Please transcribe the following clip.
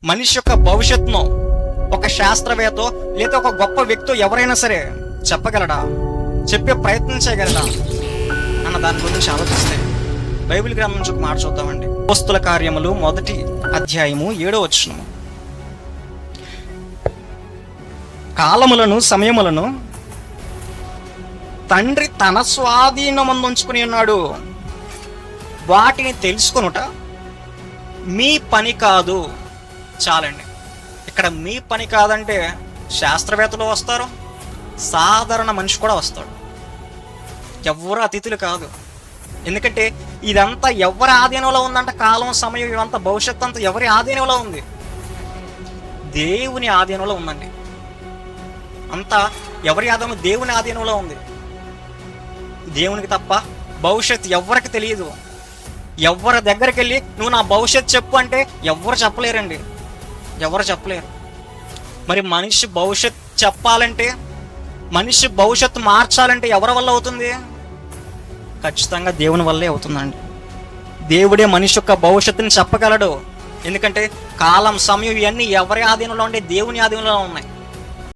మనిషి యొక్క భవిష్యత్తును ఒక శాస్త్రవేత్త లేదా ఒక గొప్ప వ్యక్తి ఎవరైనా సరే చెప్పగలడా, చెప్పే ప్రయత్నం చేయగలడా అన్న దాని గురించి ఆలోచిస్తే బైబిల్ గ్రంథం నుంచి ఒక మాట చూద్దామండి. అపోస్తల కార్యములు 1వ అధ్యాయము 7వ వచనము. కాలములను సమయములను తండ్రి తన స్వాధీనమందు ఉంచుకుని ఉన్నాడు, వాటిని తెలుసుకొనుట మీ పని కాదు. చాలండి. ఇక్కడ మీ పని కాదంటే శాస్త్రవేత్తలు వస్తారు, సాధారణ మనిషి కూడా వస్తాడు. ఎవరు అతిథులు కాదు. ఎందుకంటే ఇదంతా ఎవరి ఆధీనంలో ఉందంట. కాలం, సమయం, ఇదంతా భవిష్యత్తు అంతా ఎవరి ఆధీనంలో ఉంది? దేవుని ఆధీనంలో ఉందండి. అంతా ఎవరి ఆధీనం? దేవుని ఆధీనంలో ఉంది. దేవునికి తప్ప భవిష్యత్తు ఎవరికి తెలియదు. ఎవరి దగ్గరికి వెళ్ళి నువ్వు నా భవిష్యత్తు చెప్పు అంటే ఎవరు చెప్పలేరండి, ఎవరు చెప్పలేరు. మరి మనిషి భవిష్యత్తు చెప్పాలంటే, మనిషి భవిష్యత్తు మార్చాలంటే ఎవరి వల్ల అవుతుంది? ఖచ్చితంగా దేవుని వల్లే అవుతుందండి. దేవుడే మనిషి యొక్క భవిష్యత్తుని చెప్పగలడు. ఎందుకంటే కాలం, సమయం ఇవన్నీ ఎవరి ఆధీనంలో ఉండే? దేవుని ఆధీనంలో ఉన్నాయి.